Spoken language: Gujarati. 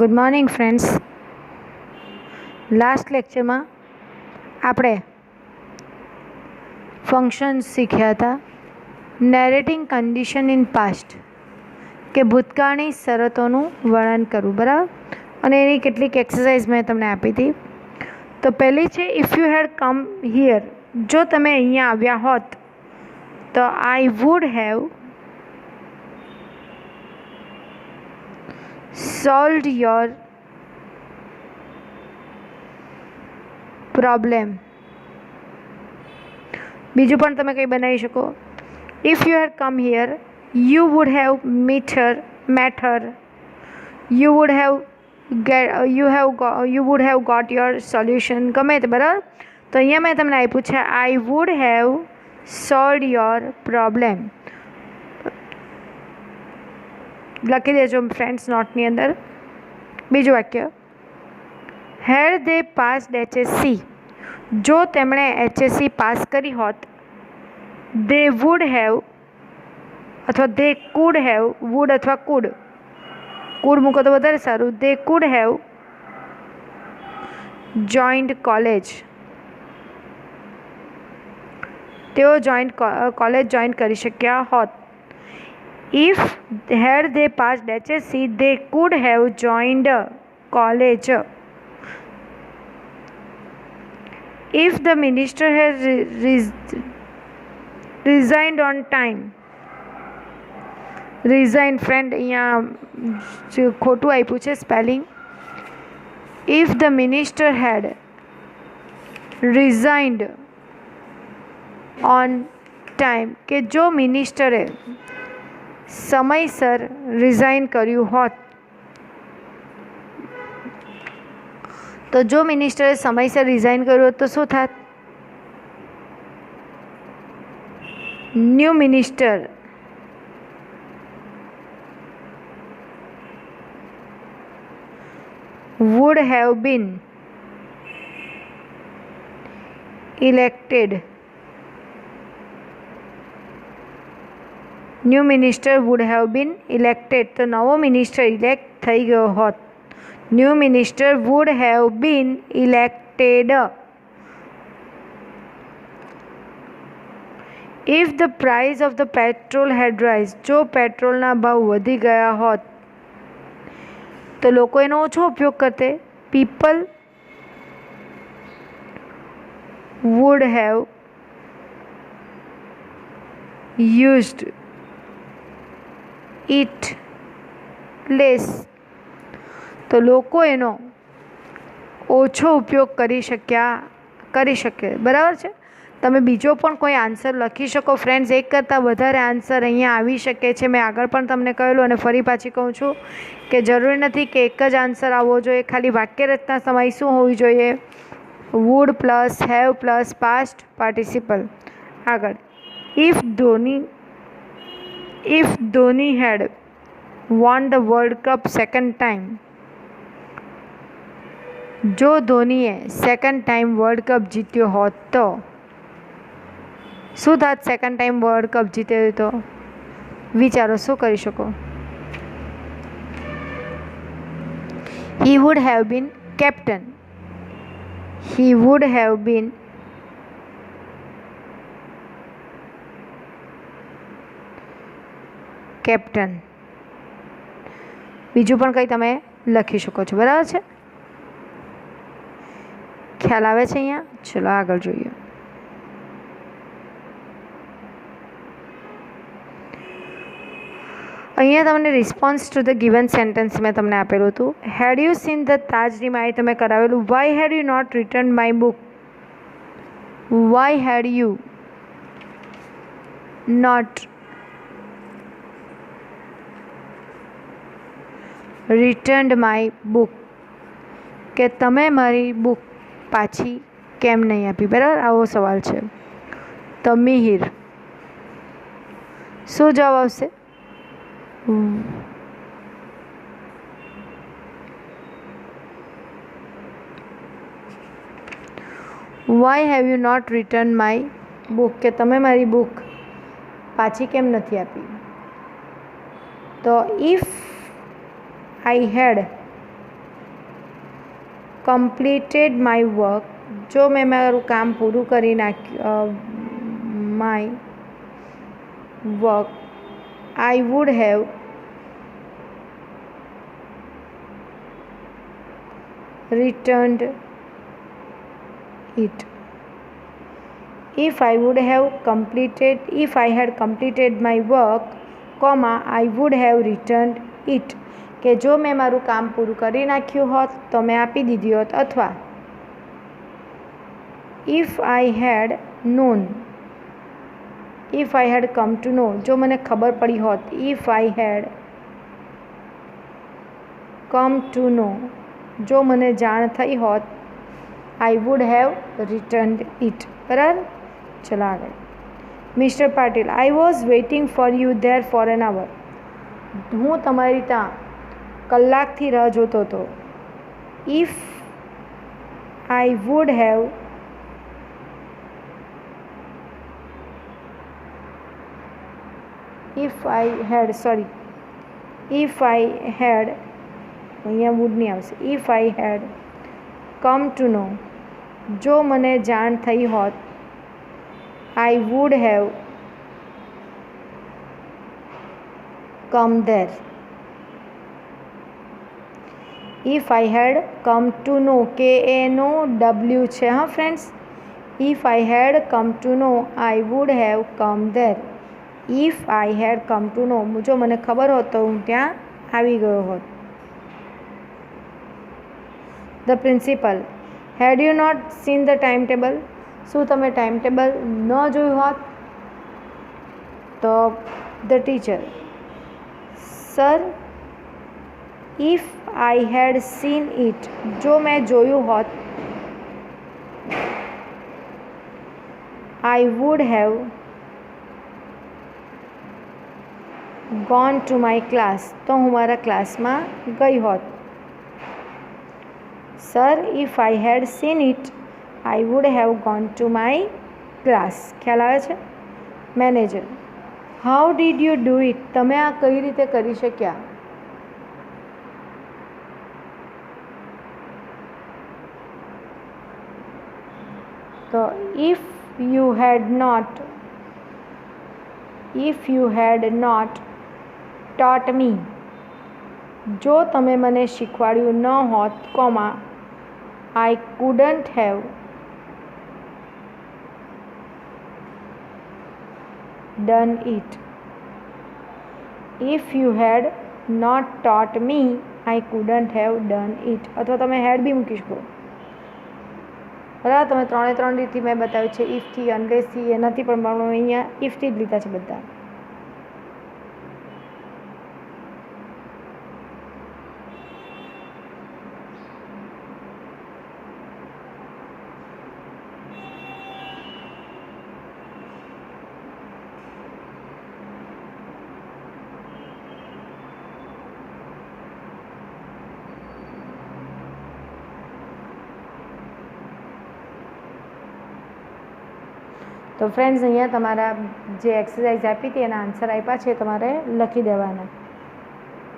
Good morning friends. લાસ્ટ લેક્ચરમાં આપણે ફંક્શન્સ શીખ્યા હતા. નેરેટિંગ કન્ડિશન ઇન પાસ્ટ કે ભૂતકાળની શરતોનું વર્ણન કરવું, બરાબર. અને એની કેટલીક એક્સરસાઇઝ મેં તમને આપી હતી. તો પહેલી છે, if you had come here, જો તમે અહીંયા આવ્યા હોત તો I would have solved your problem. બીજું પણ તમે કંઈ બનાવી શકો. If you had come here you would have met her, you would have got your solution. ગમે તે, બરાબર. તો અહીંયા મેં તમને આપ્યું છે આઈ would have solved your problem. લખી દેજો ફ્રેન્ડ્સ નોટની અંદર. બીજું વાક્ય, હેડ ધે પાસ્ડ HSC, જો તેમણે HSC પાસ કરી હોત, ધે વુડ હેવ અથવા ધે કુડ હેવ, વુડ અથવા કુડ મૂકો તો વધારે સારું, they could have joined college, તેઓ કોલેજ જોઈન કરી શક્યા હોત. If had they passed HSC, they could have joined college. If the minister had resigned on time, resign friend અહીંયા ખોટું આપ્યું છે spelling. If the minister had resigned on time, કે જો મિનિસ્ટરે સમયસર રિઝાઇન કર્યું હોત, તો જો મિનિસ્ટરે સમયસર રિઝાઇન કર્યું હોત તો શું થાત? New minister would have been elected. New minister would have been elected, તો નવો મિનિસ્ટર ઇલેક્ટ થઈ ગયો હોત. New minister would have been elected. If the price of the petrol had rise, જો પેટ્રોલના ભાવ વધી ગયા હોત, તો લોકો એનો ઓછો ઉપયોગ કરતે. People would have used it less, તો લોકો એનો ઓછો ઉપયોગ કરી શકે, બરાબર છે. તમે બીજો પણ કોઈ આન્સર લખી શકો ફ્રેન્ડ્સ. એક કરતાં વધારે આન્સર અહીંયા આવી શકે છે. મેં આગળ પણ તમને કહેલું અને ફરી પાછી કહું છું કે જરૂરી નથી કે એક જ આન્સર આવવો જોઈએ. ખાલી વાક્ય રચના સમય શું હોવી જોઈએ? Would plus have plus past participle. આગળ, if Dhoni had won the World Cup second time, જો ધોનીએ સેકન્ડ ટાઈમ વર્લ્ડ કપ જીત્યો હોત તો શું થાત? સેકન્ડ ટાઈમ વર્લ્ડ કપ જીત્યો તો વિચારો શું કરી શકો? He would have been captain. He would have been captain. બીજું પણ કંઈ તમે લખી શકો છો, બરાબર છે. ખ્યાલ આવે છે અહીંયા? ચલો આગળ જોઈએ. અહીંયા તમને response to the given sentence મેં તમને આપેલું હતું. હેડ યુ સીન ધ તાજરીમાં એ તમે કરાવેલું. Why had you not return my book? Why had you not returned my book, કે તમે મારી બુક પાછી કેમ નહીં આપી? બરાબર, આવો સવાલ છે. તો મિહિર, શું જવાબ આવશે? Why have you not return my book, કે તમે મારી બુક પાછી કેમ નથી આપી? તો if I had completed my work, જો મેં મારું કામ પૂરું કરી નાખ્યું, my work, I would have returned it. If I had completed my work, I would have returned it. કે જો મેં મારું કામ પૂરું કરી નાખ્યું હોત તો મેં આપી દીધી હોત. અથવા if I had known, if I had come to know, જો મને ખબર પડી હોત. if I had come to know, જો મને જાણ થઈ હોત. I would have returned it. બરાબર. ચલો આગળ. Mister Patil, I was waiting for you there for an hour. હું તમારી ત્યાં કલાકથી રાહ જોતો હતો. If I would have અહીંયા વુડ નહીં આવશે. If I had come to know, જો મને જાણ થઈ હોત. I would have come there. If I had come to know, KNOW છે હા friends. If I had come to know, I would have come there. If I had come to know, જો મને ખબર હોત તો હું ત્યાં આવી ગયો હોત. The principal, had you not seen the timetable? શું તમે ટાઈમ ટેબલ ન જોયું હોત? તો the teacher, sir, if I had seen it, જો મેં જોયું હોત. I would have gone to my class, તો હું મારા ક્લાસમાં ગઈ હોત. Sir, if I had seen it, I would have gone to my class. ખ્યાલ આવે છે? Manager, how did you do it? તમે આ કઈ રીતે કરી શક્યા? તો if you had not taught me, જો તમે મને શીખવાડ્યું ન હોત, I couldn't have done it. If you had not taught me, I couldn't have done it. અથવા તમે હેડ બી મૂકી શકો. બરાબર. તમે 3 રીતથી મેં બતાવ્યું છે. ઇફથી, અનલેસથી, એનાથી પણ અહીંયા ઇફથી જ લીધા છે બધા. તો ફ્રેન્ડ્સ, અહીંયા તમારા જે એક્સરસાઇઝ આપી હતી એના આન્સર આપ્યા છે, તમારે લખી દેવાના.